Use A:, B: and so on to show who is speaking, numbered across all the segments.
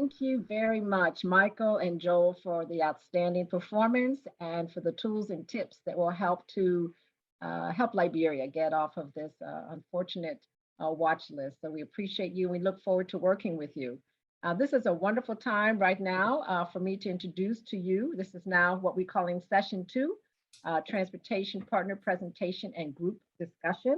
A: Thank you very much, Michael and Joel, for the outstanding performance and for the tools and tips that will help Liberia get off of this unfortunate watch list. So we appreciate you. We look forward to working with you. This is a wonderful time right now for me to introduce to you. This is now what we're calling session two, transportation partner presentation and group discussion.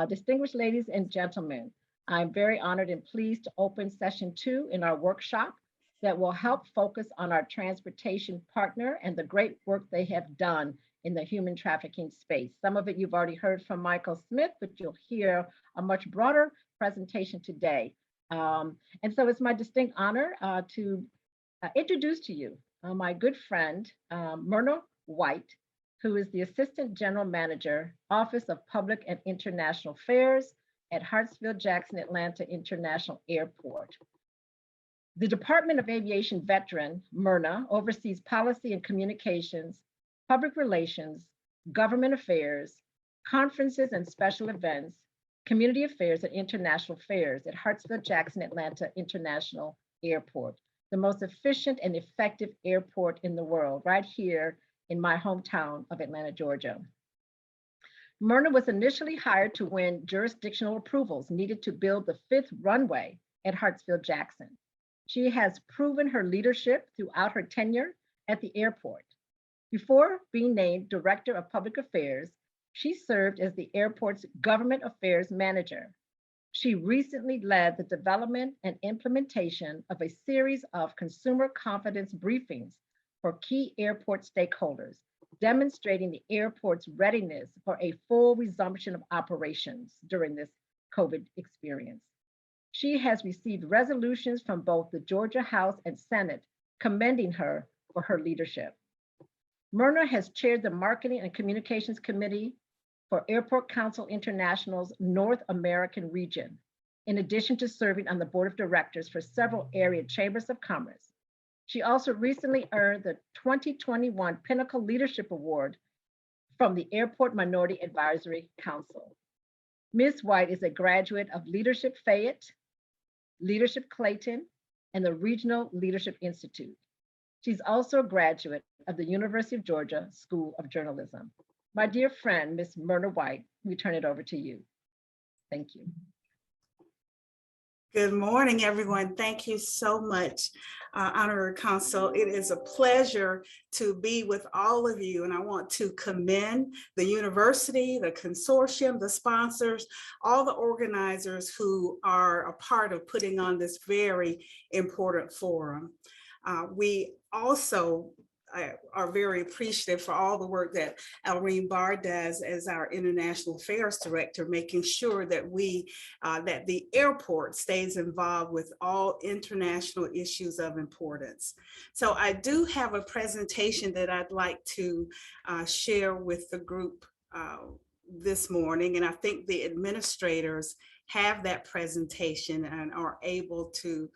A: Distinguished ladies and gentlemen, I'm very honored and pleased to open session two in our workshop that will help focus on our transportation partner and the great work they have done in the human trafficking space. Some of it you've already heard from Michael Smith, but you'll hear a much broader presentation today. And so it's my distinct honor to introduce to you my good friend, Myrna White, who is the Assistant General Manager, Office of Public and International Affairs at Hartsfield-Jackson Atlanta International Airport. The Department of Aviation veteran, Myrna, oversees policy and communications, public relations, government affairs, conferences and special events, community affairs and international affairs at Hartsfield-Jackson Atlanta International Airport, the most efficient and effective airport in the world, right here in my hometown of Atlanta, Georgia. Myrna was initially hired to win jurisdictional approvals needed to build the 5th runway at Hartsfield-Jackson. She has proven her leadership throughout her tenure at the airport. Before being named Director of Public Affairs, she served as the airport's Government Affairs Manager. She recently led the development and implementation of a series of consumer confidence briefings for key airport stakeholders, demonstrating the airport's readiness for a full resumption of operations during this COVID experience. She has received resolutions from both the Georgia House and Senate commending her for her leadership. Myrna has chaired the Marketing and Communications Committee for Airport Council International's North American region, in addition to serving on the board of directors for several area chambers of commerce. She also recently earned the 2021 Pinnacle Leadership Award from the Airport Minority Advisory Council. Ms. White is a graduate of Leadership Fayette, Leadership Clayton, and the Regional Leadership Institute. She's also a graduate of the University of Georgia School of Journalism. My dear friend, Ms. Myrna White, we turn it over to you. Thank you.
B: Good morning, everyone. Thank you so much, Honorary Consul. It is a pleasure to be with all of you, and I want to commend the university, the consortium, the sponsors, all the organizers who are a part of putting on this very important forum. We also are very appreciative for all the work that Alreen Barr does as our International Affairs Director, making sure that that the airport stays involved with all international issues of importance. So I do have a presentation that I'd like to share with the group this morning, and I think the administrators have that presentation and are able to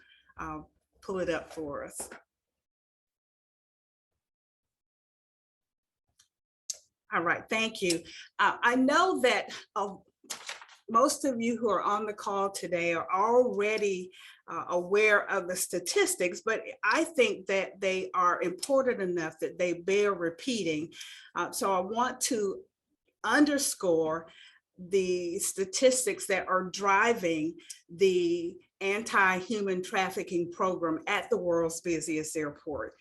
B: pull it up for us. All right, thank you. I know that most of you who are on the call today are already aware of the statistics, but I think that they are important enough that they bear repeating. So I want to underscore the statistics that are driving the anti-human trafficking program at the world's busiest airport.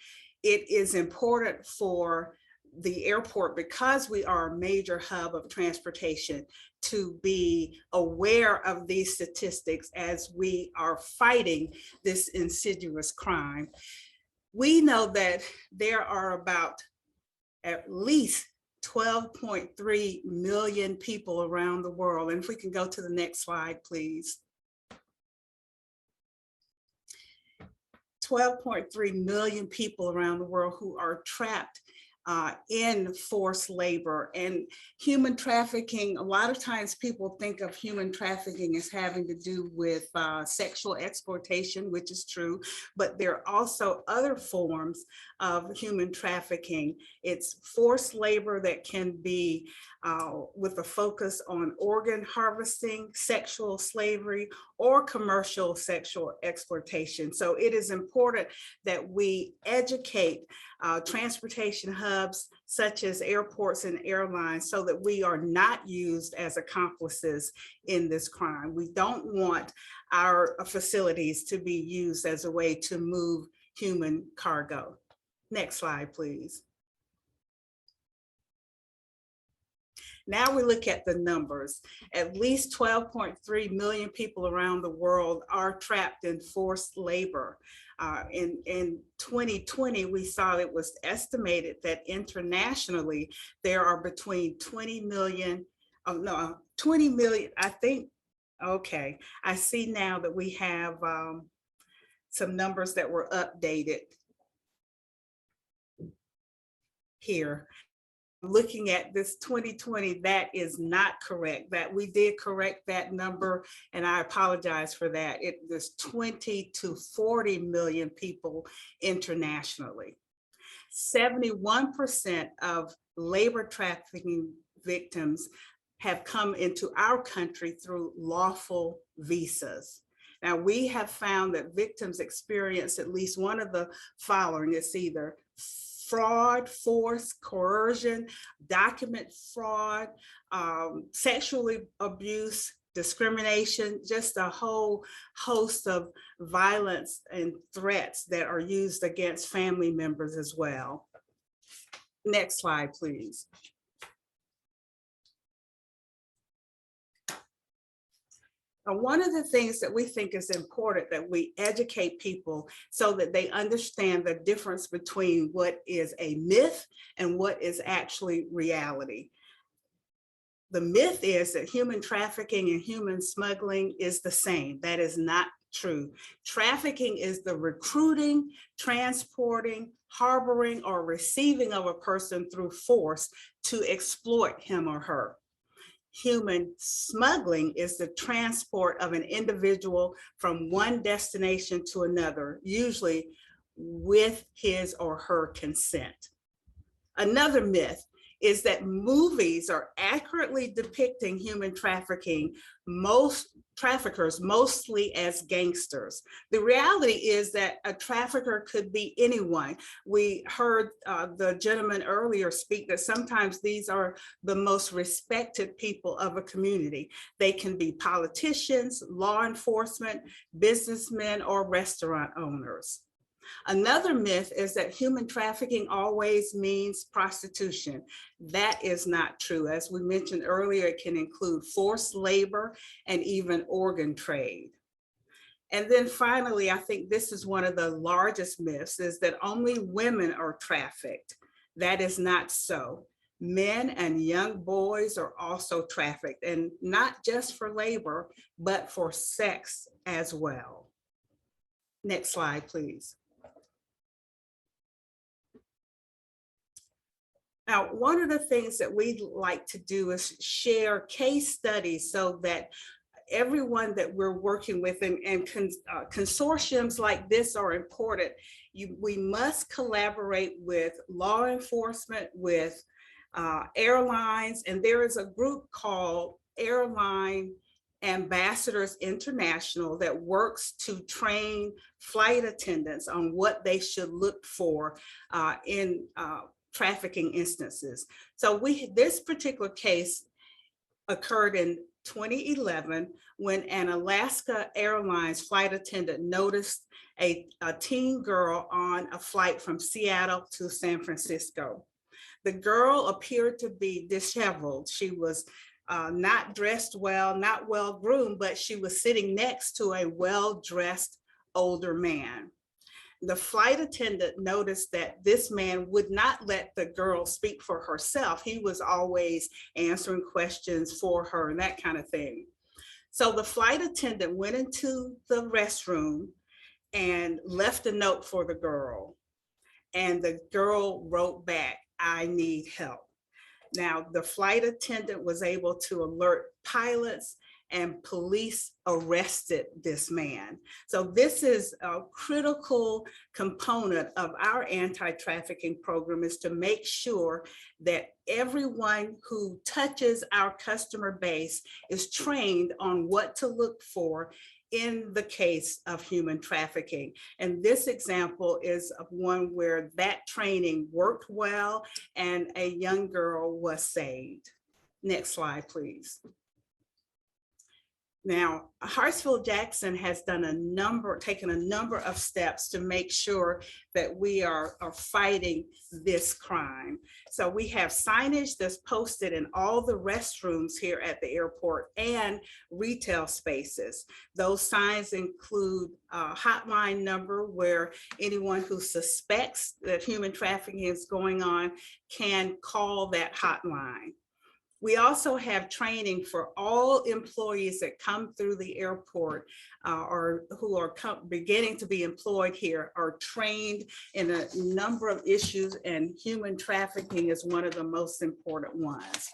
B: It is important for the airport, because we are a major hub of transportation, to be aware of these statistics as we are fighting this insidious crime. We know that there are about at least 12.3 million people around the world. And if we can go to the next slide, please. 12.3 million people around the world who are trapped in forced labor and human trafficking. A lot of times people think of human trafficking as having to do with sexual exploitation, which is true, but there are also other forms of human trafficking. It's forced labor that can be with a focus on organ harvesting, sexual slavery, or commercial sexual exploitation. So it is important that we educate transportation hubs such as airports and airlines so that we are not used as accomplices in this crime. We don't want our facilities to be used as a way to move human cargo. Next slide, please. Now we look at the numbers. At least 12.3 million people around the world are trapped in forced labor. In 2020, we saw it was estimated that internationally, there are between 20 million, 20 million, I think, okay. I see now that we have some numbers that were updated here. Looking at this 2020, that is not correct. That we did correct that number, and I apologize for that. It was 20 to 40 million people internationally. 71% of labor trafficking victims have come into our country through lawful visas. Now, we have found that victims experience at least one of the following. It's either fraud, force, coercion, document fraud, sexual abuse, discrimination, just a whole host of violence and threats that are used against family members as well. Next slide, please. One of the things that we think is important that we educate people so that they understand the difference between what is a myth and what is actually reality. The myth is that human trafficking and human smuggling is the same. That is not true. Trafficking is the recruiting, transporting, harboring, or receiving of a person through force to exploit him or her. Human smuggling is the transport of an individual from one destination to another, usually with his or her consent. Another myth is that movies are accurately depicting human trafficking, most traffickers mostly as gangsters. The reality is that a trafficker could be anyone. We heard the gentleman earlier speak that sometimes these are the most respected people of a community. They can be politicians, law enforcement, businessmen, or restaurant owners. Another myth is that human trafficking always means prostitution. That is not true. As we mentioned earlier, it can include forced labor and even organ trade. And then finally, I think this is one of the largest myths, is that only women are trafficked. That is not so. Men and young boys are also trafficked, and not just for labor, but for sex as well. Next slide, please. Now, one of the things that we like to do is share case studies so that everyone that we're working with and consortiums like this are important. We must collaborate with law enforcement, with airlines, and there is a group called Airline Ambassadors International that works to train flight attendants on what they should look for in trafficking instances. So this particular case occurred in 2011 when an Alaska Airlines flight attendant noticed a teen girl on a flight from Seattle to San Francisco. The girl appeared to be disheveled. She was not dressed well, not well groomed, but she was sitting next to a well-dressed older man. The flight attendant noticed that this man would not let the girl speak for herself. He was always answering questions for her and that kind of thing. So the flight attendant went into the restroom and left a note for the girl. And the girl wrote back, I need help. Now, the flight attendant was able to alert pilots, and police arrested this man. So this is a critical component of our anti-trafficking program, is to make sure that everyone who touches our customer base is trained on what to look for in the case of human trafficking. And this example is of one where that training worked well and a young girl was saved. Next slide, please. Now, Hartsfield-Jackson has taken a number of steps to make sure that we are fighting this crime. So we have signage that's posted in all the restrooms here at the airport and retail spaces. Those signs include a hotline number where anyone who suspects that human trafficking is going on can call that hotline. We also have training for all employees that come through the airport or who are beginning to be employed here are trained in a number of issues, and human trafficking is one of the most important ones.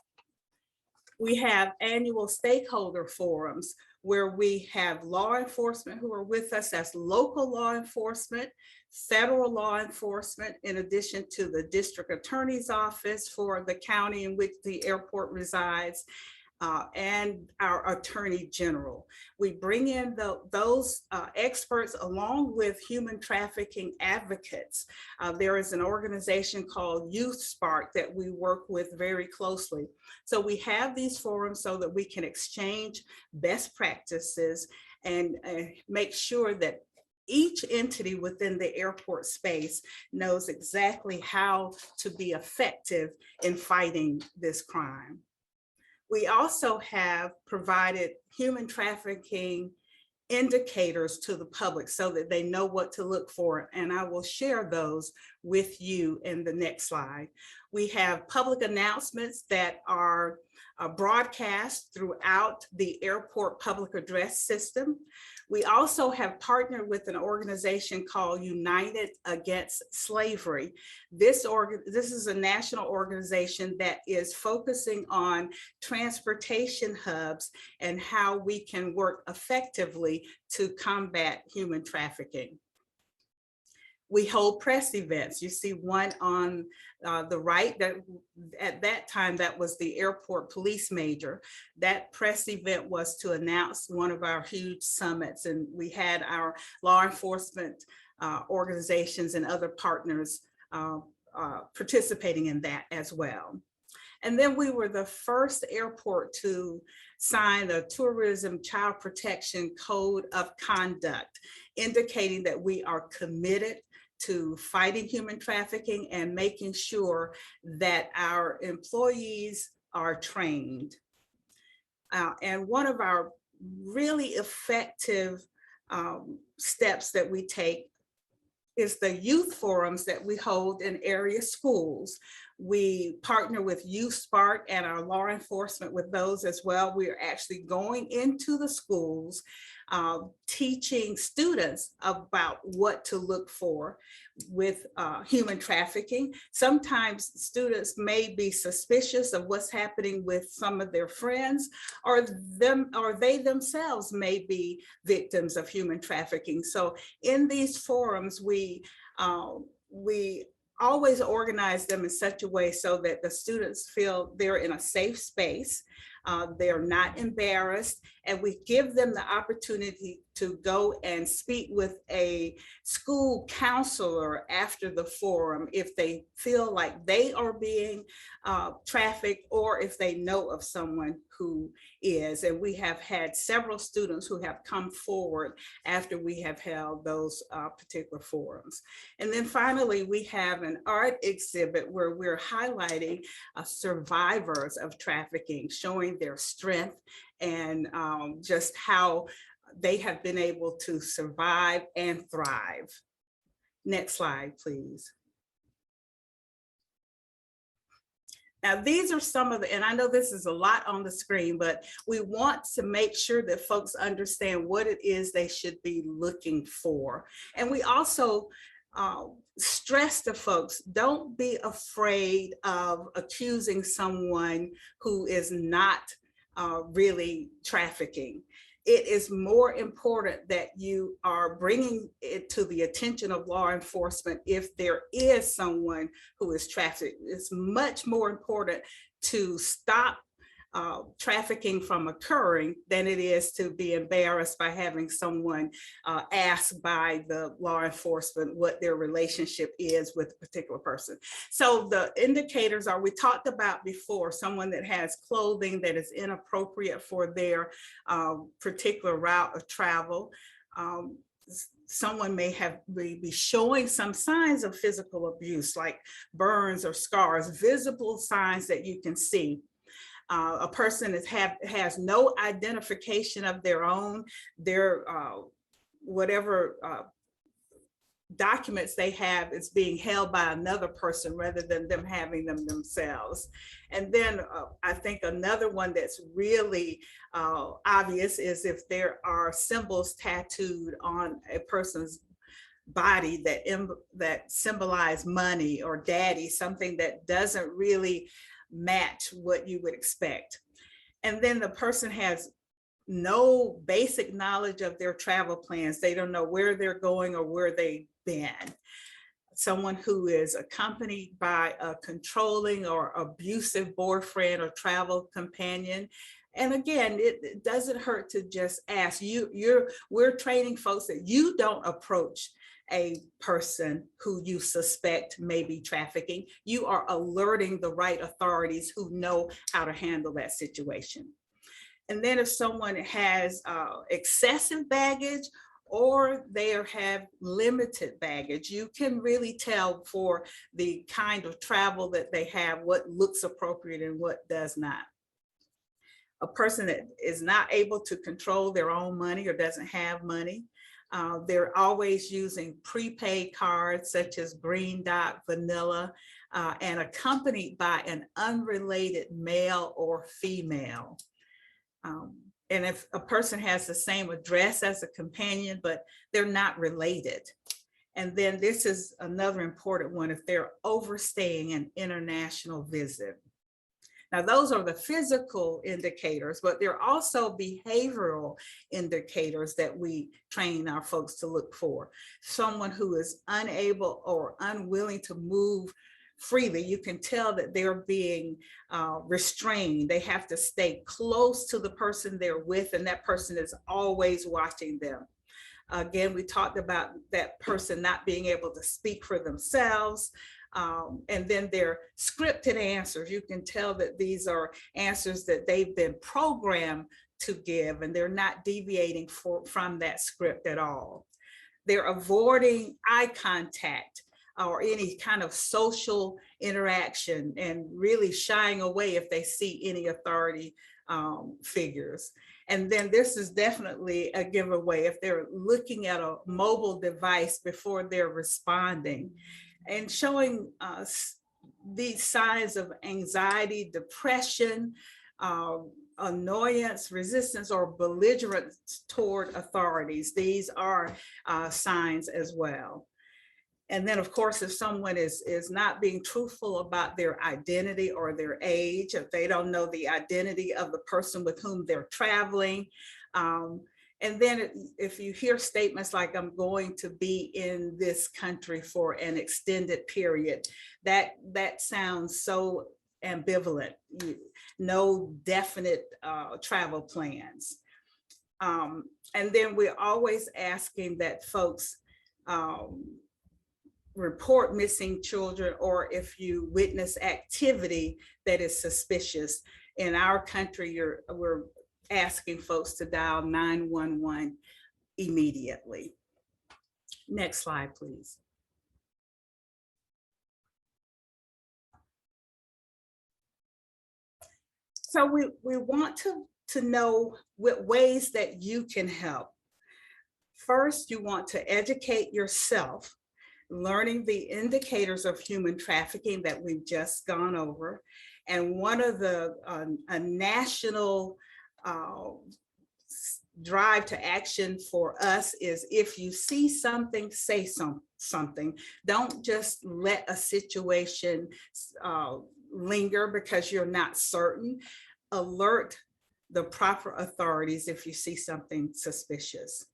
B: We have annual stakeholder forums where we have law enforcement who are with us. That's local law enforcement, federal law enforcement, in addition to the district attorney's office for the county in which the airport resides, and our attorney general. We bring in those experts along with human trafficking advocates. There is an organization called Youth Spark that we work with very closely. So we have these forums so that we can exchange best practices and make sure that each entity within the airport space knows exactly how to be effective in fighting this crime. We also have provided human trafficking indicators to the public so that they know what to look for, and I will share those with you in the next slide. We have public announcements that are broadcast throughout the airport public address system. We also have partnered with an organization called United Against Slavery. This is a national organization that is focusing on transportation hubs and how we can work effectively to combat human trafficking. We hold press events. You see one on the right, that at that time, that was the airport police major. That press event was to announce one of our huge summits, and we had our law enforcement organizations and other partners participating in that as well. And then we were the first airport to sign the Tourism Child Protection Code of Conduct, indicating that we are committed to fighting human trafficking and making sure that our employees are trained. And one of our really effective steps that we take is the youth forums that we hold in area schools. We partner with Youth Spark and our law enforcement with those as well. We are actually going into the schools, teaching students about what to look for with human trafficking. Sometimes students may be suspicious of what's happening with some of their friends, or they themselves may be victims of human trafficking. So in these forums, we always organize them in such a way so that the students feel they're in a safe space, they're not embarrassed, and we give them the opportunity to go and speak with a school counselor after the forum if they feel like they are being trafficked, or if they know of someone who is. And we have had several students who have come forward after we have held those particular forums. And then finally, we have an art exhibit where we're highlighting survivors of trafficking, showing their strength and just how they have been able to survive and thrive. Next slide, please. Now, these are some of the, and I know this is a lot on the screen, but we want to make sure that folks understand what it is they should be looking for. And we also stress to folks, don't be afraid of accusing someone who is not really trafficking. It is more important that you are bringing it to the attention of law enforcement if there is someone who is trafficked. It's much more important to stop trafficking from occurring than it is to be embarrassed by having someone ask by the law enforcement what their relationship is with a particular person. So the indicators are, we talked about before, someone that has clothing that is inappropriate for their particular route of travel. Someone may be showing some signs of physical abuse, like burns or scars, visible signs that you can see. A person has no identification of their own, their whatever documents they have is being held by another person rather than them having them themselves. And then I think another one that's really obvious is if there are symbols tattooed on a person's body that symbolize money or daddy, something that doesn't really match what you would expect. And then the person has no basic knowledge of their travel plans. They don't know where they're going or where they've been. Someone who is accompanied by a controlling or abusive boyfriend or travel companion. And again, it doesn't hurt to just ask. We're training folks that you don't approach a person who you suspect may be trafficking. You are alerting the right authorities who know how to handle that situation. And then if someone has excessive baggage or they have limited baggage, you can really tell for the kind of travel that they have what looks appropriate and what does not. A person that is not able to control their own money or doesn't have money, they're always using prepaid cards such as Green Dot, Vanilla, and accompanied by an unrelated male or female. And if a person has the same address as a companion, but they're not related. And then this is another important one, if they're overstaying an international visit. Now, those are the physical indicators, but there are also behavioral indicators that we train our folks to look for. Someone who is unable or unwilling to move freely, you can tell that they're being restrained. They have to stay close to the person they're with, and that person is always watching them. Again, we talked about that person not being able to speak for themselves. And then their scripted answers, you can tell that these are answers that they've been programmed to give, and they're not deviating from that script at all. They're avoiding eye contact or any kind of social interaction and really shying away if they see any authority figures. And then this is definitely a giveaway if they're looking at a mobile device before they're responding, and showing these signs of anxiety, depression, annoyance, resistance, or belligerence toward authorities. These are signs as well. And then, of course, if someone is not being truthful about their identity or their age, if they don't know the identity of the person with whom they're traveling, and then if you hear statements like, I'm going to be in this country for an extended period, that sounds so ambivalent, no definite travel plans. And then we're always asking that folks report missing children, or if you witness activity that is suspicious. In our country, we're asking folks to dial 911 immediately. Next slide, please. So we want to know what ways that you can help. First, you want to educate yourself, learning the indicators of human trafficking that we've just gone over. And one of the a national drive to action for us is, if you see something, say something. Don't just let a situation linger because you're not certain. Alert the proper authorities if you see something suspicious.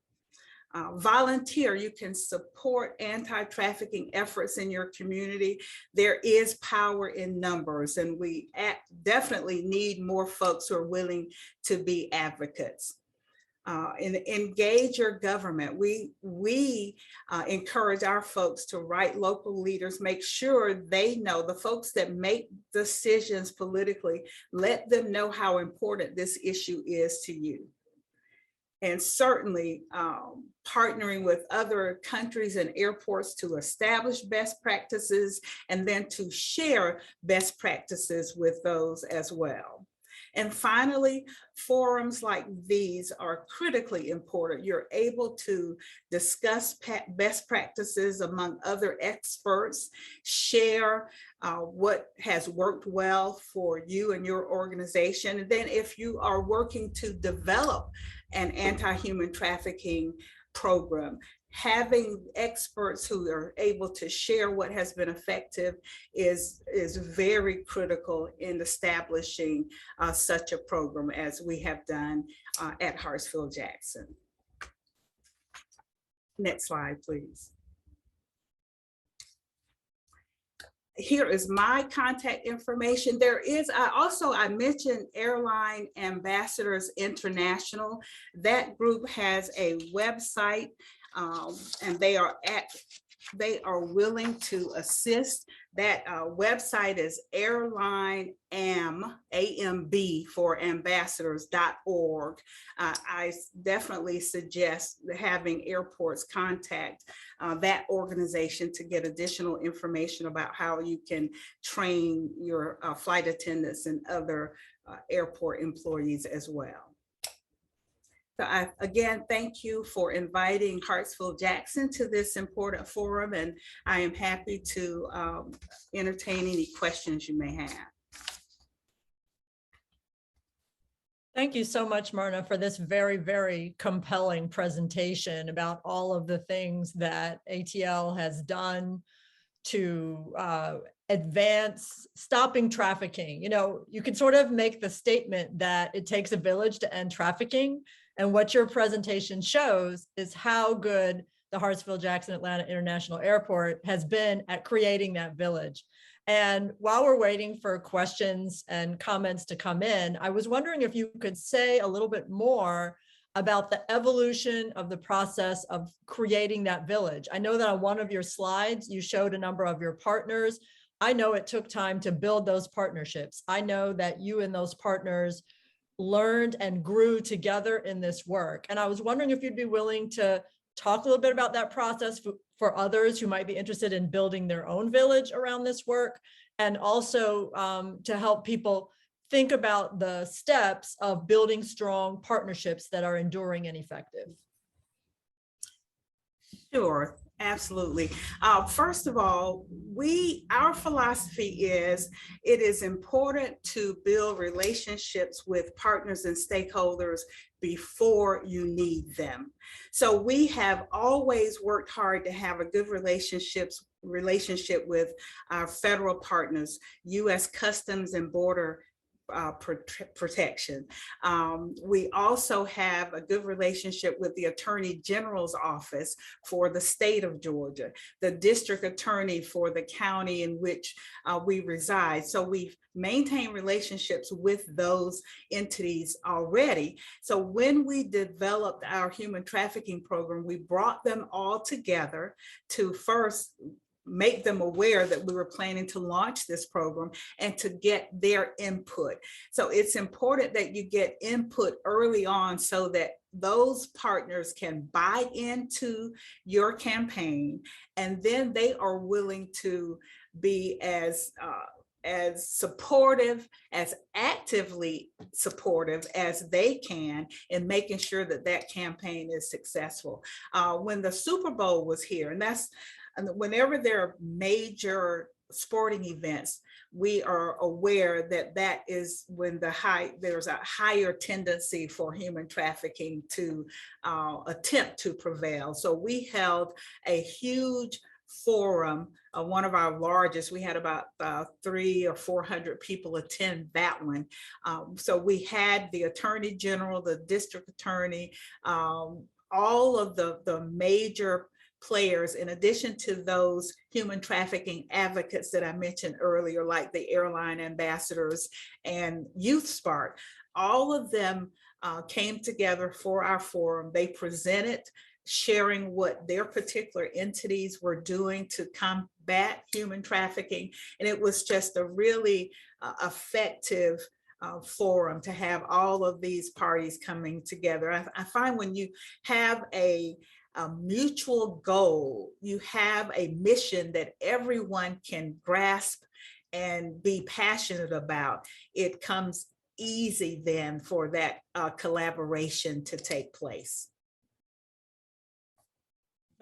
B: Volunteer. You can support anti-trafficking efforts in your community. There is power in numbers, and we definitely need more folks who are willing to be advocates. And engage your government. We encourage our folks to write local leaders, make sure they know, the folks that make decisions politically, let them know how important this issue is to you. And certainly partnering with other countries and airports to establish best practices, and then to share best practices with those as well. And finally, forums like these are critically important. You're able to discuss best practices among other experts, share what has worked well for you and your organization. And then if you are working to develop an anti-human trafficking program, having experts who are able to share what has been effective is very critical in establishing such a program, as we have done at Hartsfield-Jackson. Next slide, please. Here is my contact information. There is, I mentioned Airline Ambassadors International. That group has a website, and they are willing to assist. That website is airlineamb for ambassadors.org. I definitely suggest having airports contact that organization to get additional information about how you can train your flight attendants and other airport employees as well. So again, thank you for inviting Hartsfield-Jackson to this important forum, and I am happy to entertain any questions you may have.
C: Thank you so much, Myrna, for this very, very compelling presentation about all of the things that ATL has done to advance stopping trafficking. You know, you can sort of make the statement that it takes a village to end trafficking. And what your presentation shows is how good the Hartsfield-Jackson Atlanta International Airport has been at creating that village. And while we're waiting for questions and comments to come in, I was wondering if you could say a little bit more about the evolution of the process of creating that village. I know that on one of your slides, you showed a number of your partners. I know it took time to build those partnerships. I know that you and those partners learned and grew together in this work. And I was wondering if you'd be willing to talk a little bit about that process for others who might be interested in building their own village around this work, and also to help people think about the steps of building strong partnerships that are enduring and effective.
B: Sure, absolutely. First of all, our philosophy is it is important to build relationships with partners and stakeholders before you need them. So we have always worked hard to have a good relationship with our federal partners, U.S. Customs and Border Protection. We also have a good relationship with the Attorney General's office for the state of Georgia, the district attorney for the county in which we reside. So we've maintained relationships with those entities already. So when we developed our human trafficking program, we brought them all together to first make them aware that we were planning to launch this program and to get their input. So it's important that you get input early on so that those partners can buy into your campaign, and then they are willing to be as supportive, as actively supportive as they can in making sure that that campaign is successful. When the Super Bowl was here, and whenever there are major sporting events, we are aware that that is when there's a higher tendency for human trafficking to attempt to prevail. So we held a huge forum, one of our largest. We had about 300 or 400 people attend that one. So we had the Attorney General, the District Attorney, all of the major players, in addition to those human trafficking advocates that I mentioned earlier, like the airline ambassadors and Youth Spark. All of them came together for our forum. They presented, sharing what their particular entities were doing to combat human trafficking. And it was just a really effective forum to have all of these parties coming together. I find when you have a mutual goal, you have a mission that everyone can grasp and be passionate about, it comes easy then for that collaboration to take place.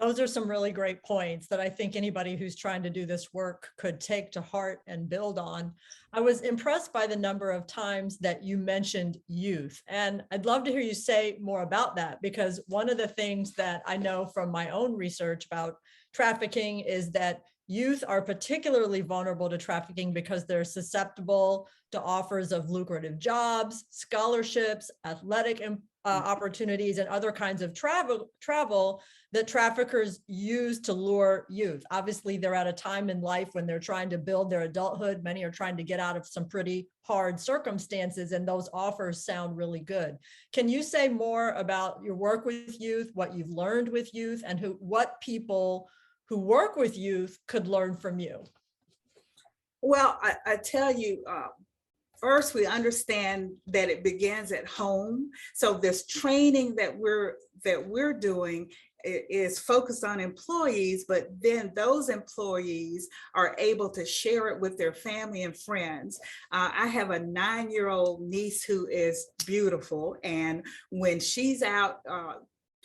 C: Those are some really great points that I think anybody who's trying to do this work could take to heart and build on. I was impressed by the number of times that you mentioned youth, and I'd love to hear you say more about that, because one of the things that I know from my own research about trafficking is that youth are particularly vulnerable to trafficking because they're susceptible to offers of lucrative jobs, scholarships, athletic opportunities, and other kinds of travel that traffickers use to lure youth. Obviously, they're at a time in life when they're trying to build their adulthood. Many are trying to get out of some pretty hard circumstances, and those offers sound really good. Can you say more about your work with youth, what you've learned with youth, and what people who work with youth could learn from you?
B: Well, I tell you, first, we understand that it begins at home. So this training that we're doing is focused on employees, but then those employees are able to share it with their family and friends. I have a 9-year-old niece who is beautiful, and when she's out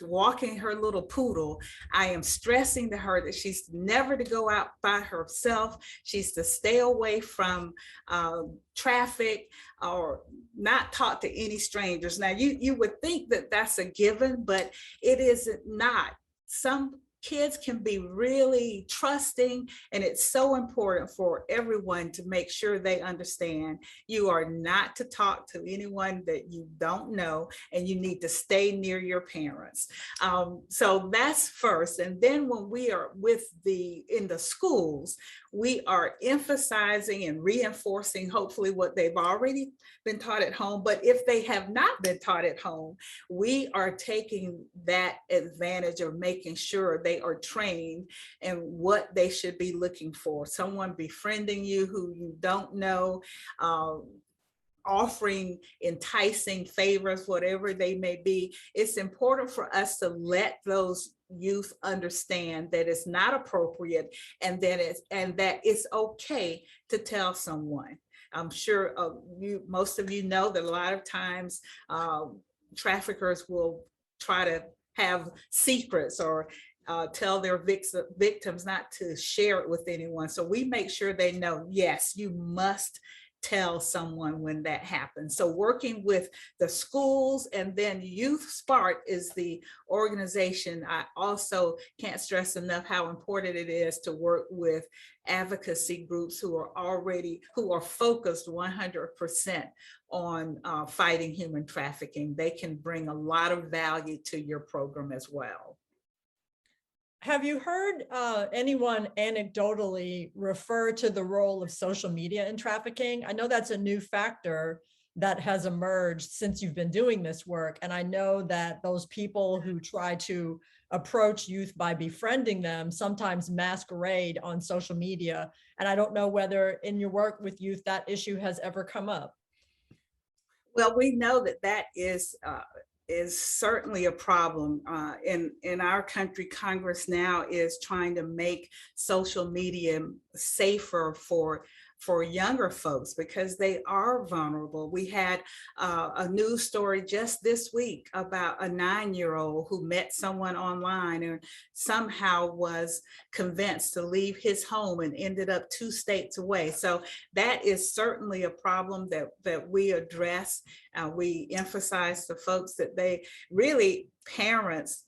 B: walking her little poodle, I am stressing to her that she's never to go out by herself. She's to stay away from traffic or not talk to any strangers. Now, you would think that that's a given, but it is not. Some kids can be really trusting, and it's so important for everyone to make sure they understand you are not to talk to anyone that you don't know, and you need to stay near your parents. So that's first. And then when we are in the schools, we are emphasizing and reinforcing hopefully what they've already been taught at home. But if they have not been taught at home, we are taking that advantage of making sure they are trained in what they should be looking for. Someone befriending you who you don't know, offering enticing favors, whatever they may be. It's important for us to let those youth understand that it's not appropriate, and that it's okay to tell someone. I'm sure most of you know that a lot of times traffickers will try to have secrets or tell their victims not to share it with anyone. So we make sure they know, yes, you must tell someone when that happens. So working with the schools, and then Youth Spark is the organization. I also can't stress enough how important it is to work with advocacy groups who are focused 100% on fighting human trafficking. They can bring a lot of value to your program as well.
C: Have you heard anyone anecdotally refer to the role of social media in trafficking? I know that's a new factor that has emerged since you've been doing this work. And I know that those people who try to approach youth by befriending them sometimes masquerade on social media. And I don't know whether in your work with youth that issue has ever come up.
B: Well, we know that is certainly a problem in our country. Congress now is trying to make social media safer for for younger folks because they are vulnerable. We had a news story just this week about a 9-year-old who met someone online and somehow was convinced to leave his home and ended up 2 states away. So that is certainly a problem that we address. We emphasize to folks that they really, parents,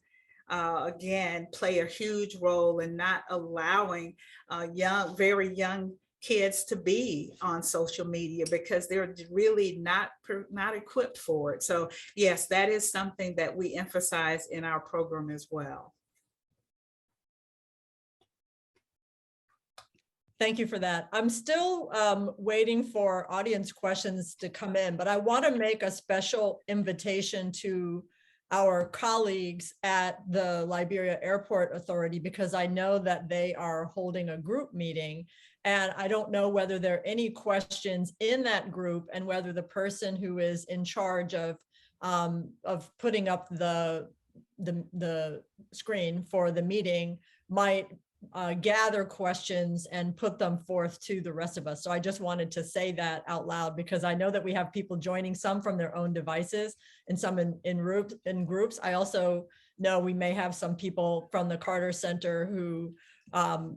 B: again, play a huge role in not allowing very young kids to be on social media because they're really not equipped for it. So yes, that is something that we emphasize in our program as well.
C: Thank you for that. I'm still waiting for audience questions to come in, but I want to make a special invitation to our colleagues at the Liberia Airport Authority because I know that they are holding a group meeting, and I don't know whether there are any questions in that group and whether the person who is in charge of putting up the screen for the meeting might gather questions and put them forth to the rest of us. So I just wanted to say that out loud because I know that we have people joining, some from their own devices and some in groups. I also know we may have some people from the Carter Center who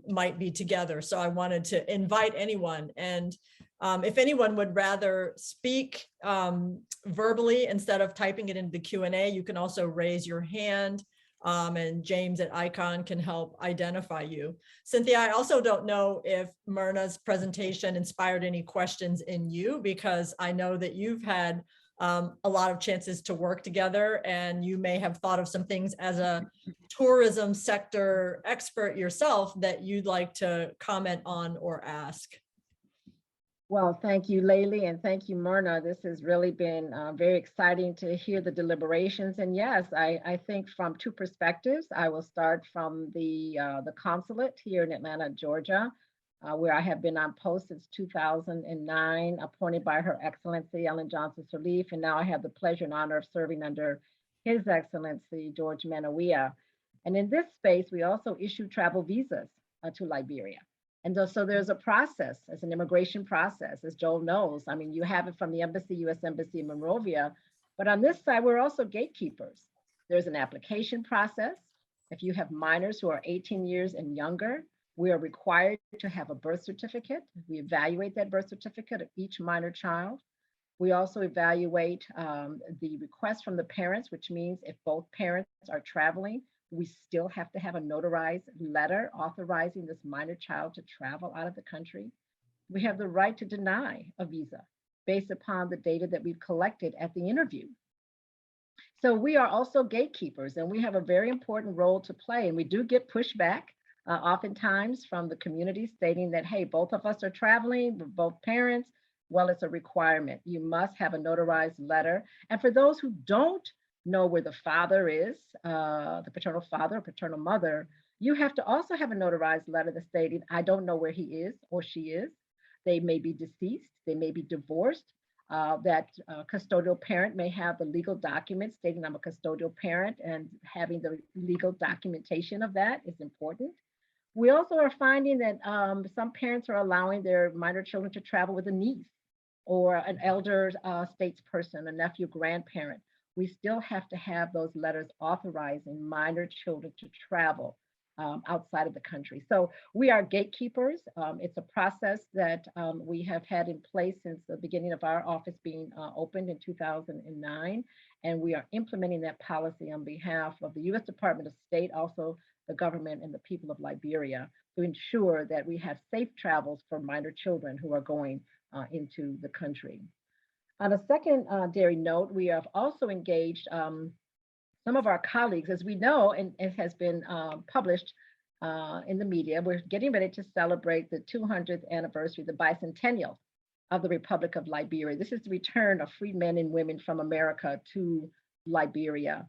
C: might be together. So I wanted to invite anyone. And if anyone would rather speak verbally instead of typing it into the Q&A, you can also raise your hand. And James at Icon can help identify you. Cynthia, I also don't know if Myrna's presentation inspired any questions in you, because I know that you've had a lot of chances to work together and you may have thought of some things as a tourism sector expert yourself that you'd like to comment on or ask.
A: Well, thank you, Laylee, and thank you, Myrna. This has really been very exciting to hear the deliberations. And yes, I think from 2 perspectives. I will start from the consulate here in Atlanta, Georgia, where I have been on post since 2009, appointed by Her Excellency Ellen Johnson Sirleaf, and now I have the pleasure and honor of serving under His Excellency George Manawia. And in this space, we also issue travel visas to Liberia. And so there's a process, as an immigration process, as Joel knows. I mean, you have it from the embassy, U.S. Embassy in Monrovia, but on this side, we're also gatekeepers. There's an application process. If you have minors who are 18 years and younger, we are required to have a birth certificate. We evaluate that birth certificate of each minor child. We also evaluate the request from the parents, which means if both parents are traveling, we still have to have a notarized letter authorizing this minor child to travel out of the country. We have the right to deny a visa based upon the data that we've collected at the interview. So we are also gatekeepers, and we have a very important role to play. And we do get pushback oftentimes from the community stating that, hey, both of us are traveling, we're both parents. Well, it's a requirement. You must have a notarized letter. And for those who don't know where the father is, the paternal father or paternal mother, you have to also have a notarized letter that's stating, I don't know where he is or she is. They may be deceased, they may be divorced. That custodial parent may have the legal document stating I'm a custodial parent, and having the legal documentation of that is important. We also are finding that some parents are allowing their minor children to travel with a niece or an elder statesperson, a nephew, grandparent. We still have to have those letters authorizing minor children to travel outside of the country. So we are gatekeepers. It's a process that we have had in place since the beginning of our office being opened in 2009. And we are implementing that policy on behalf of the U.S. Department of State, also the government and the people of Liberia, to ensure that we have safe travels for minor children who are going into the country. On a secondary note, we have also engaged some of our colleagues, as we know, and it has been published in the media. We're getting ready to celebrate the 200th anniversary, the bicentennial of the Republic of Liberia. This is the return of freed men and women from America to Liberia.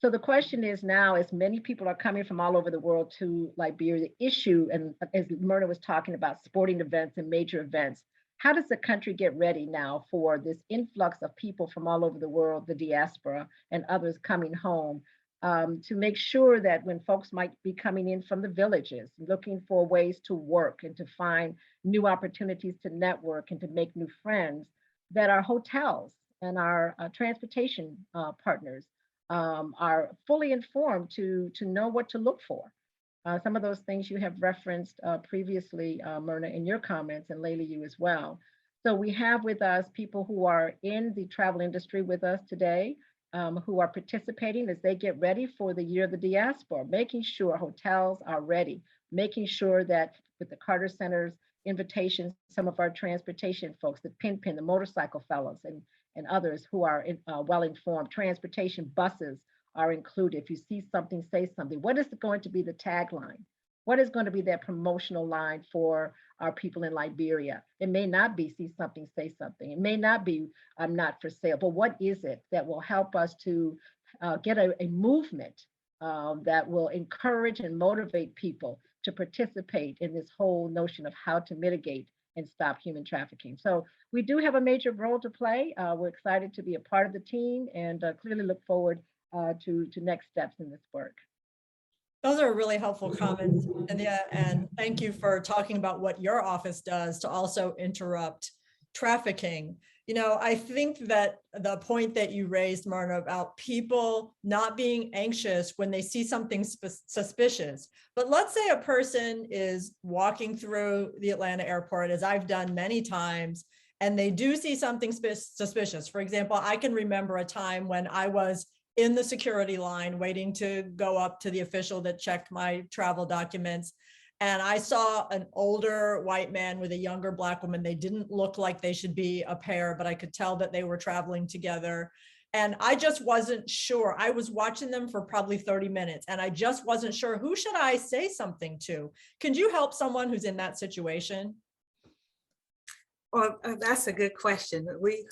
A: So the question is now, as many people are coming from all over the world to Liberia, the issue, and as Myrna was talking about sporting events and major events, how does the country get ready now for this influx of people from all over the world, the diaspora and others coming home to make sure that when folks might be coming in from the villages, looking for ways to work and to find new opportunities to network and to make new friends, that our hotels and our transportation partners are fully informed to know what to look for. Some of those things you have referenced previously, Myrna, in your comments, and Layla, you as well. So we have with us people who are in the travel industry with us today, who are participating as they get ready for the Year of the Diaspora, making sure hotels are ready, making sure that with the Carter Center's invitations, some of our transportation folks, the Pin, the motorcycle fellows, and others who are well informed, transportation buses are included. If you see something, say something. What is going to be the tagline? What is going to be that promotional line for our people in Liberia? It may not be see something, say something. It may not be I'm not for sale, but what is it that will help us to get a movement that will encourage and motivate people to participate in this whole notion of how to mitigate and stop human trafficking? So we do have a major role to play. We're excited to be a part of the team and clearly look forward to next steps in this work.
C: Those are really helpful comments, Cynthia, and thank you for talking about what your office does to also interrupt trafficking. You know, I think that the point that you raised, Marna, about people not being anxious when they see something suspicious. But let's say a person is walking through the Atlanta airport, as I've done many times, and they do see something suspicious. For example, I can remember a time when I was in the security line waiting to go up to the official that checked my travel documents. And I saw an older white man with a younger Black woman. They didn't look like they should be a pair, but I could tell that they were traveling together. And I just wasn't sure. I was watching them for probably 30 minutes and I just wasn't sure, who should I say something to? Can you help someone who's in that situation?
B: Well, that's a good question. We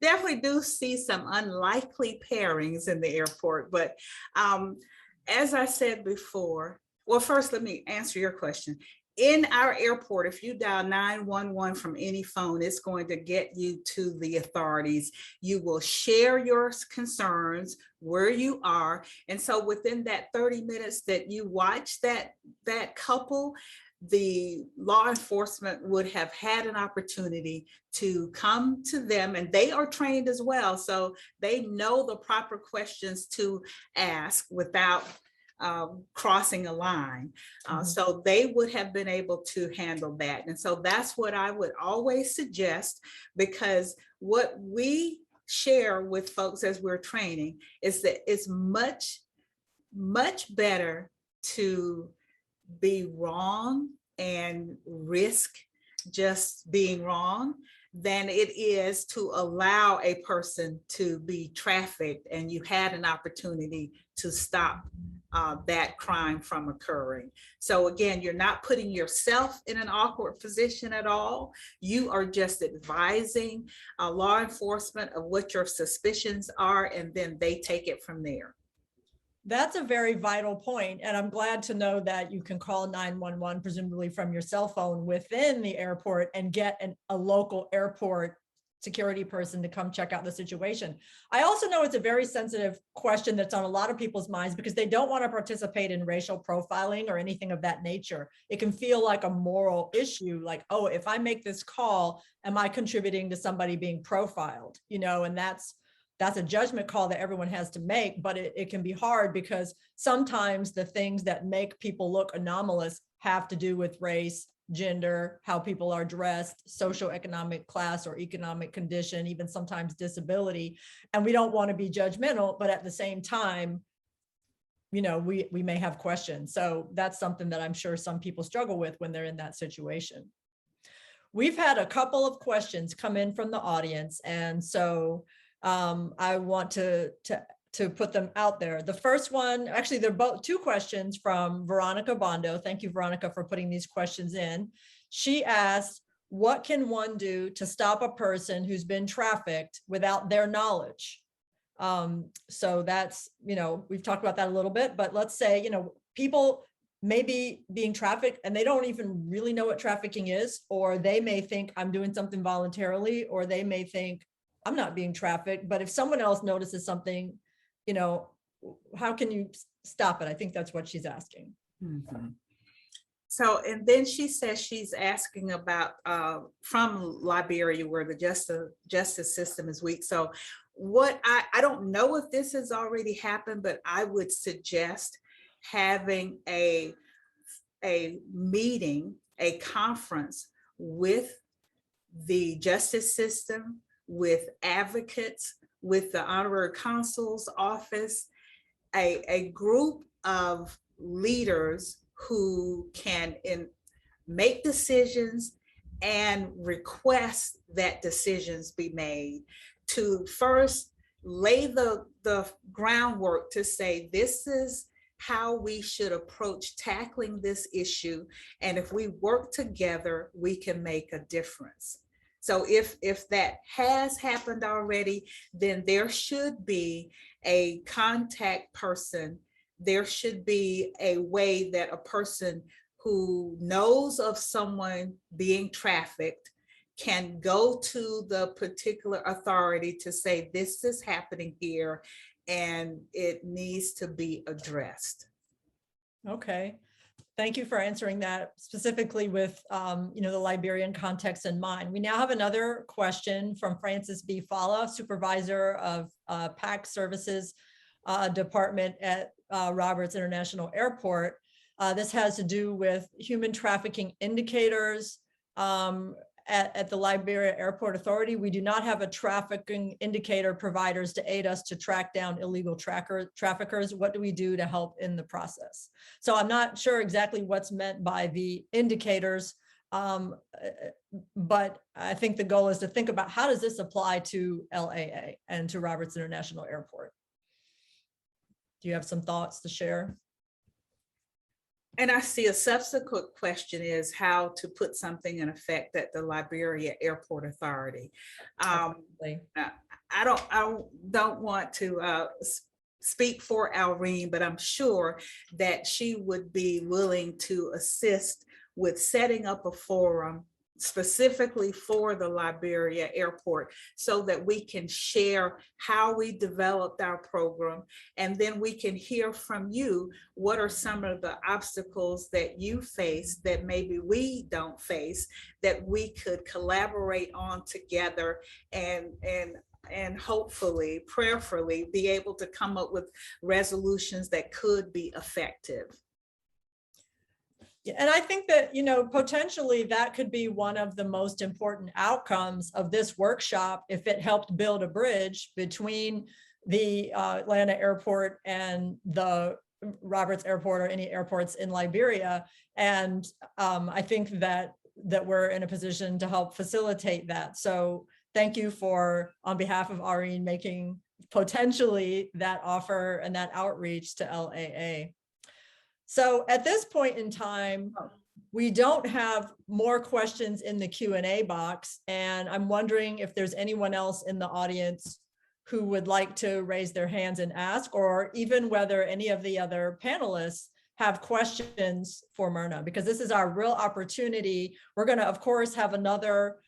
B: definitely do see some unlikely pairings in the airport, but as I said before, well, first, let me answer your question. In our airport, if you dial 911 from any phone, it's going to get you to the authorities. You will share your concerns, where you are. And so within that 30 minutes that you watch that couple, the law enforcement would have had an opportunity to come to them, and they are trained as well. So they know the proper questions to ask without crossing a line. So they would have been able to handle that. And so that's what I would always suggest, because what we share with folks as we're training is that it's much, much better to be wrong and risk just being wrong than it is to allow a person to be trafficked and you had an opportunity to stop that crime from occurring. So again, you're not putting yourself in an awkward position at all. You are just advising law enforcement of what your suspicions are, and then they take it from there.
C: That's a very vital point, and I'm glad to know that you can call 911, presumably from your cell phone within the airport, and get a local airport security person to come check out the situation. I also know it's a very sensitive question that's on a lot of people's minds because they don't want to participate in racial profiling or anything of that nature. It can feel like a moral issue, like, oh, if I make this call, am I contributing to somebody being profiled? You know, and that's a judgment call that everyone has to make, but it can be hard because sometimes the things that make people look anomalous have to do with race, gender, how people are dressed, socioeconomic class or economic condition, even sometimes disability. And we don't want to be judgmental, but at the same time, you know, we may have questions. So that's something that I'm sure some people struggle with when they're in that situation. We've had a couple of questions come in from the audience. And so I want to put them out there. The first one, actually, they're both two questions from Veronica Bondo. Thank you, Veronica, for putting these questions in. She asked, what can one do to stop a person who's been trafficked without their knowledge? So that's, you know, we've talked about that a little bit, but let's say, you know, people may be being trafficked and they don't even really know what trafficking is, or they may think I'm doing something voluntarily, or they may think I'm not being trafficked. But if someone else notices something, you know, how can you stop it? I think that's what she's asking.
B: Mhm. So, and then she says she's asking about from Liberia, where the justice system is weak. So what I don't know if this has already happened, but I would suggest having a meeting, a conference with the justice system, with advocates, with the honorary consul's office, a group of leaders who can make decisions and request that decisions be made, to first lay the groundwork to say, this is how we should approach tackling this issue. And if we work together, we can make a difference. So if that has happened already, then there should be a contact person. There should be a way that a person who knows of someone being trafficked can go to the particular authority to say, this is happening here and it needs to be addressed.
C: Okay. Thank you for answering that specifically with, the Liberian context in mind. We now have another question from Francis B. Falla, supervisor of PAC services department at Roberts International Airport. This has to do with human trafficking indicators at the Liberia Airport Authority. We do not have a trafficking indicator providers to aid us to track down illegal traffickers. What do we do to help in the process? So I'm not sure exactly what's meant by the indicators, but I think the goal is to think about, how does this apply to LAA and to Roberts International Airport? Do you have some thoughts to share?
B: And I see a subsequent question is how to put something in effect at the Liberia Airport Authority. I don't want to speak for Alreen, but I'm sure that she would be willing to assist with setting up a forum specifically for the Liberia Airport, so that we can share how we developed our program, and then we can hear from you what are some of the obstacles that you face that maybe we don't face, that we could collaborate on together and hopefully, prayerfully, be able to come up with resolutions that could be effective.
C: And I think that, potentially that could be one of the most important outcomes of this workshop, if it helped build a bridge between the Atlanta airport and the Roberts Airport or any airports in Liberia. And I think that we're in a position to help facilitate that. So thank you for, on behalf of Irene, making potentially that offer and that outreach to LAA. So at this point in time, we don't have more questions in the Q&A box, and I'm wondering if there's anyone else in the audience who would like to raise their hands and ask, or even whether any of the other panelists have questions for Myrna, because this is our real opportunity. We're going to, of course, have another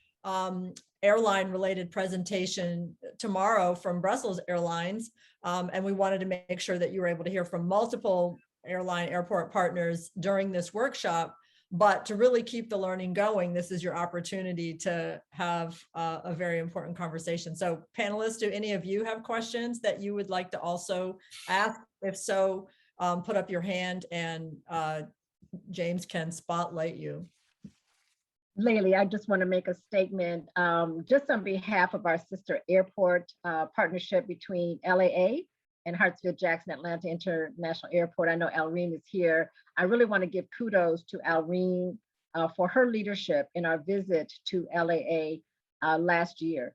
C: airline related presentation tomorrow from Brussels Airlines, and we wanted to make sure that you were able to hear from multiple airport partners during this workshop. But to really keep the learning going, this is your opportunity to have a very important conversation. So panelists, do any of you have questions that you would like to also ask? If so, put up your hand and James can spotlight you.
A: Laylee, I just want to make a statement just on behalf of our sister airport partnership between LAA and Hartsfield-Jackson Atlanta International Airport. I know Alreen is here. I really want to give kudos to Alreen for her leadership in our visit to LAA last year.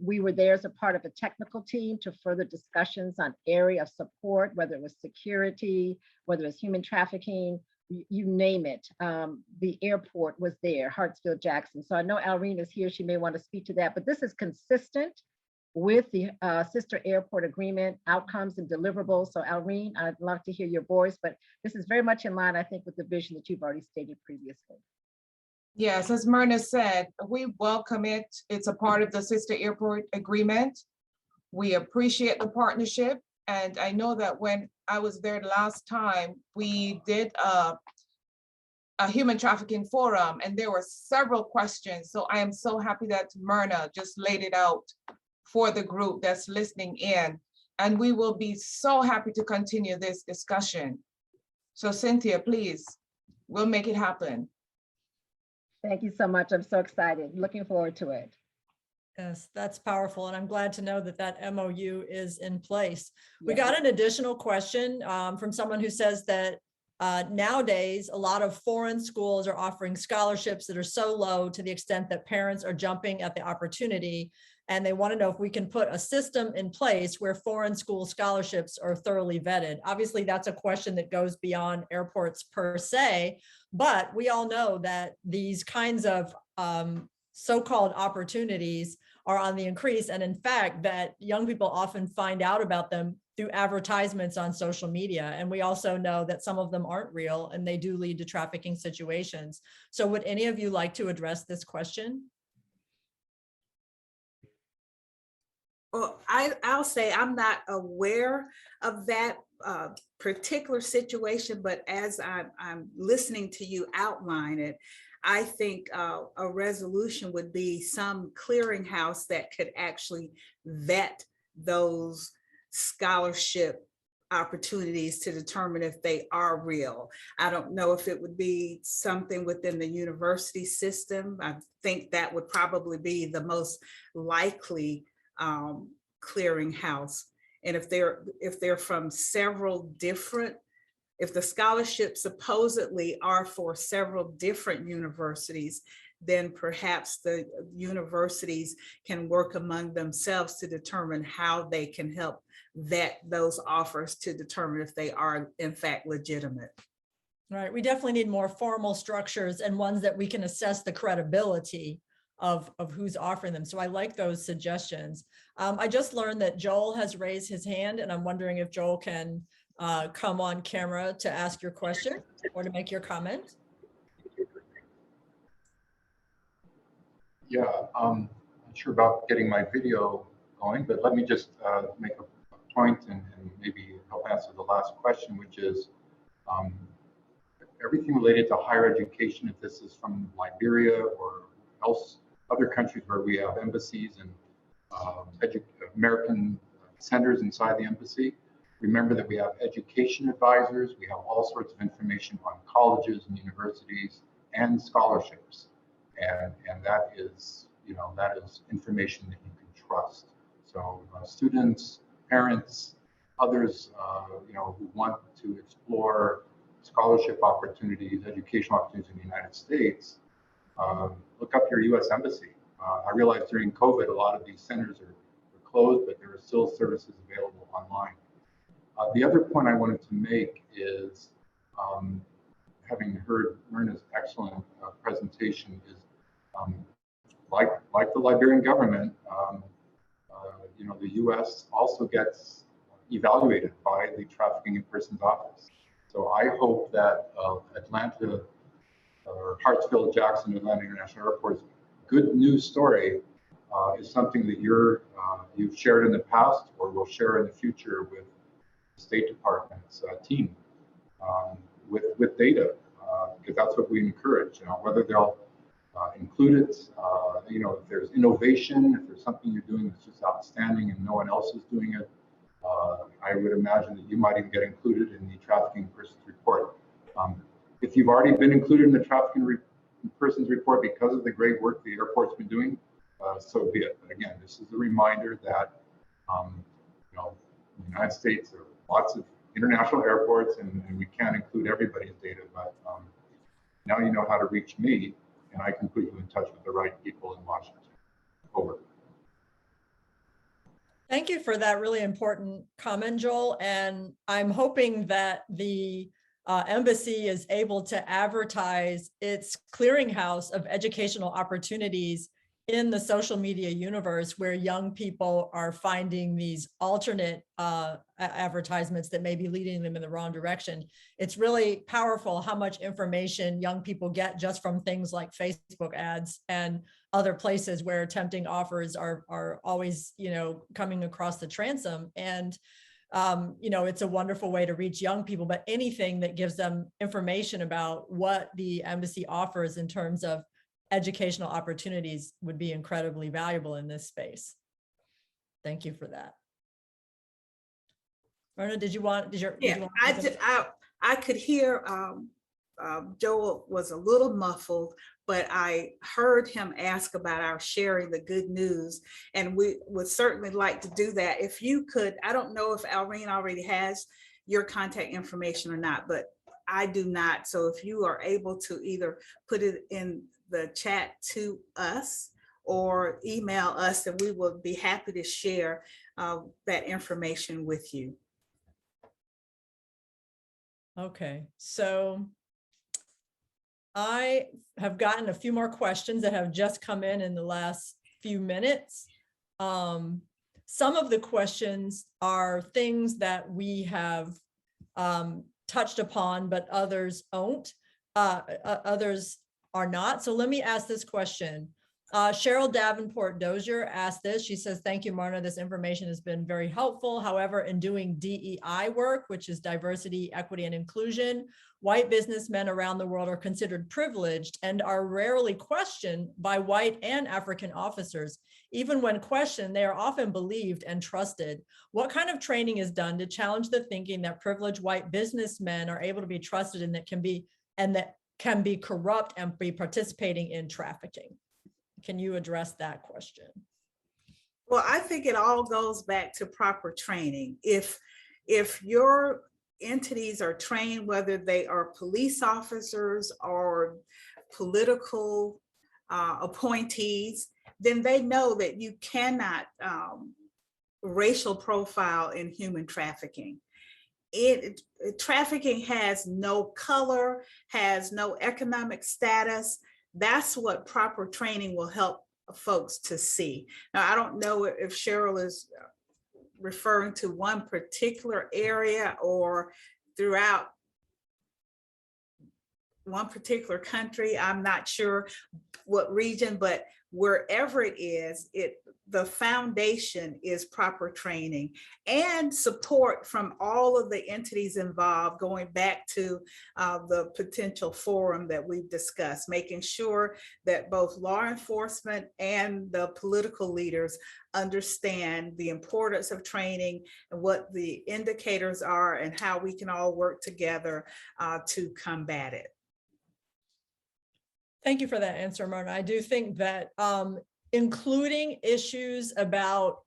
A: We were there as a part of a technical team to further discussions on area of support, whether it was security, whether it was human trafficking, you name it. The airport was there, Hartsfield-Jackson. So I know Alreen is here. She may want to speak to that, but this is consistent with the sister airport agreement outcomes and deliverables. So Alreen, I'd love to hear your voice, but this is very much in line, I think, with the vision that you've already stated previously.
D: Yes, as Myrna said, we welcome it. It's a part of the sister airport agreement. We appreciate the partnership. And I know that when I was there the last time, we did a human trafficking forum, and there were several questions. So I am so happy that Myrna just laid it out for the group that's listening in. And we will be so happy to continue this discussion. So Cynthia, please, we'll make it happen.
A: Thank you so much. I'm so excited. Looking forward to it.
C: Yes, that's powerful. And I'm glad to know that that MOU is in place. We
A: Yes.
C: got an additional question from someone who says that nowadays, a lot of foreign schools are offering scholarships that are so low to the extent that parents are jumping at the opportunity. And they want to know if we can put a system in place where foreign school scholarships are thoroughly vetted. Obviously, that's a question that goes beyond airports per se, but we all know that these kinds of so-called opportunities are on the increase. And in fact, that young people often find out about them through advertisements on social media. And we also know that some of them aren't real and they do lead to trafficking situations. So would any of you like to address this question?
B: Well, I'll say I'm not aware of that particular situation, but as I'm listening to you outline it, I think a resolution would be some clearinghouse that could actually vet those scholarship opportunities to determine if they are real. I don't know if it would be something within the university system. I think that would probably be the most likely clearinghouse. And if they're from several different, if the scholarships supposedly are for several different universities, then perhaps the universities can work among themselves to determine how they can help vet those offers to determine if they are in fact legitimate.
C: Right. We definitely need more formal structures and ones that we can assess the credibility of who's offering them. So I like those suggestions. I just learned that Joel has raised his hand, and I'm wondering if Joel can come on camera to ask your question or to make your comment.
E: Yeah, I'm not sure about getting my video going, but let me just make a point and maybe help answer the last question, which is everything related to higher education, if this is from Liberia or other countries where we have embassies and American centers inside the embassy. Remember that we have education advisors, we have all sorts of information on colleges and universities and scholarships. And that is, that is information that you can trust. So students, parents, others, who want to explore scholarship opportunities, educational opportunities in the United States, look up your U.S. Embassy. I realized during COVID, a lot of these centers are closed, but there are still services available online. The other point I wanted to make is, having heard Myrna's excellent presentation, is like the Liberian government, the U.S. also gets evaluated by the Trafficking in Persons Office. So I hope that Atlanta or Hartsfield Jackson Atlanta International Airport's good news story is something that you've shared in the past or will share in the future with the State Department's team with data, because that's what we encourage. Whether they'll include it, if there's innovation, if there's something you're doing that's just outstanding and no one else is doing it, I would imagine that you might even get included in the Trafficking Persons Report. If you've already been included in the Trafficking Persons Report because of the great work the airport's been doing, so be it. But again, this is a reminder that in the United States there are lots of international airports, and we can't include everybody's data, but now you know how to reach me, and I can put you in touch with the right people in Washington. Over.
C: Thank you for that really important comment, Joel. And I'm hoping that the embassy is able to advertise its clearinghouse of educational opportunities in the social media universe, where young people are finding these alternate advertisements that may be leading them in the wrong direction. It's really powerful how much information young people get just from things like Facebook ads and other places where tempting offers are always, coming across the transom. And you know, it's a wonderful way to reach young people, but anything that gives them information about what the embassy offers in terms of educational opportunities would be incredibly valuable in this space. Thank you for that. Myrna, did you want to say
B: I could hear Joel was a little muffled, but I heard him ask about our sharing the good news, and we would certainly like to do that. If you could, I don't know if Alreen already has your contact information or not, but I do not. So if you are able to either put it in the chat to us or email us, and we will be happy to share that information with you.
C: Okay, so I have gotten a few more questions that have just come in the last few minutes. Some of the questions are things that we have touched upon, but others aren't. Others are not. So let me ask this question. Cheryl Davenport Dozier asked this. She says, thank you, Marna. This information has been very helpful. However, in doing DEI work, which is diversity, equity, and inclusion, white businessmen around the world are considered privileged and are rarely questioned by white and African officers. Even when questioned, they are often believed and trusted. What kind of training is done to challenge the thinking that privileged white businessmen are able to be trusted and that can be corrupt and be participating in trafficking? Can you address that question?
B: Well, I think it all goes back to proper training. If your entities are trained, whether they are police officers or political appointees, then they know that you cannot racial profile in human trafficking. Trafficking has no color, has no economic status. That's what proper training will help folks to see. Now, I don't know if Cheryl is referring to one particular area or throughout one particular country. I'm not sure what region, but wherever it is, the foundation is proper training and support from all of the entities involved, going back to the potential forum that we've discussed, making sure that both law enforcement and the political leaders understand the importance of training and what the indicators are and how we can all work together to combat it.
C: Thank you for that answer, Marna. I do think that including issues about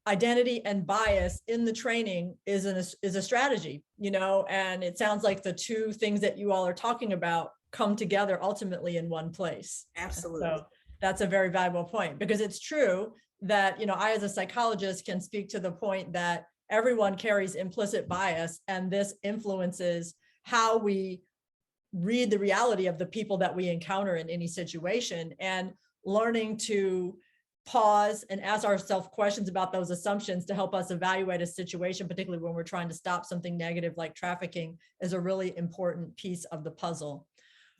C: identity and bias in the training is a strategy, you know, and it sounds like the two things that you all are talking about come together ultimately in one place.
B: Absolutely.
C: So that's a very valuable point, because it's true that, you know, I as a psychologist can speak to the point that everyone carries implicit bias, and this influences how we read the reality of the people that we encounter in any situation, and learning to pause and ask ourselves questions about those assumptions to help us evaluate a situation, particularly when we're trying to stop something negative like trafficking, is a really important piece of the puzzle.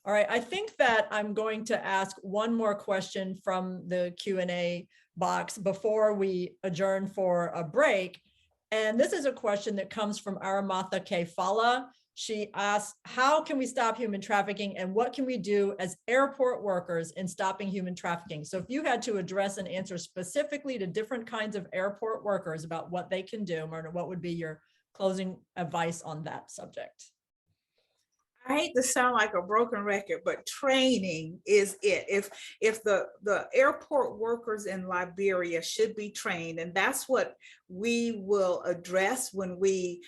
C: All right, I think that I'm going to ask one more question from the Q&A box before we adjourn for a break. And this is a question that comes from Aramatha K. Fala. She asks, how can we stop human trafficking, and what can we do as airport workers in stopping human trafficking? So if you had to address and answer specifically to different kinds of airport workers about what they can do, Myrna, what would be your closing advice on that subject?
B: I hate to sound like a broken record, but training is it. If the airport workers in Liberia should be trained, and that's what we will address when we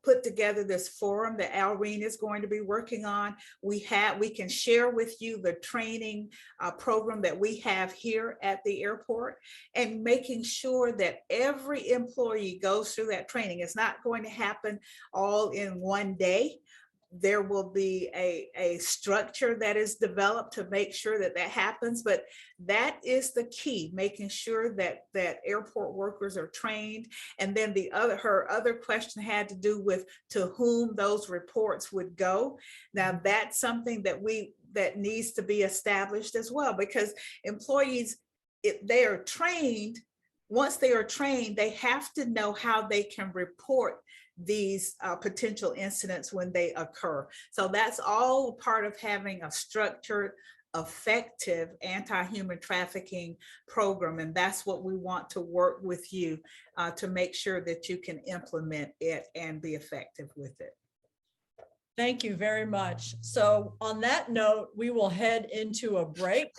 B: put together this forum that Alreen is going to be working on. We can share with you the training program that we have here at the airport, and making sure that every employee goes through that training. It's not going to happen all in one day. There will be a structure that is developed to make sure that that happens, but that is the key, making sure that airport workers are trained. And then her other question had to do with to whom those reports would go. Now that's something that needs to be established as well, because employees, if they are trained, once they are trained, they have to know how they can report these potential incidents when they occur. So that's all part of having a structured, effective anti-human trafficking program. And that's what we want to work with you to make sure that you can implement it and be effective with it.
C: Thank you very much. So on that note, we will head into a break.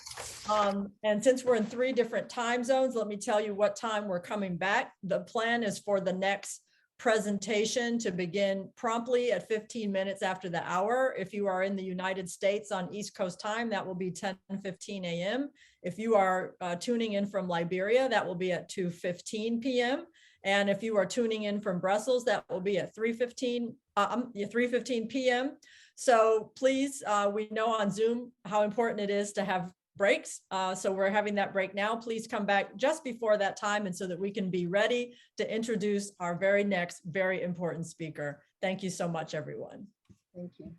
C: And since we're in 3 different time zones, let me tell you what time we're coming back. The plan is for the next presentation to begin promptly at 15 minutes after the hour. If you are in the United States on East Coast time, that will be 10:15 a.m. If you are tuning in from Liberia, that will be at 2:15 p.m. And if you are tuning in from Brussels, that will be at 3:15 p.m. So please, we know on Zoom how important it is to have breaks. So we're having that break now. Please come back just before that time, and so that we can be ready to introduce our very next very important speaker. Thank you so much, everyone.
A: Thank you.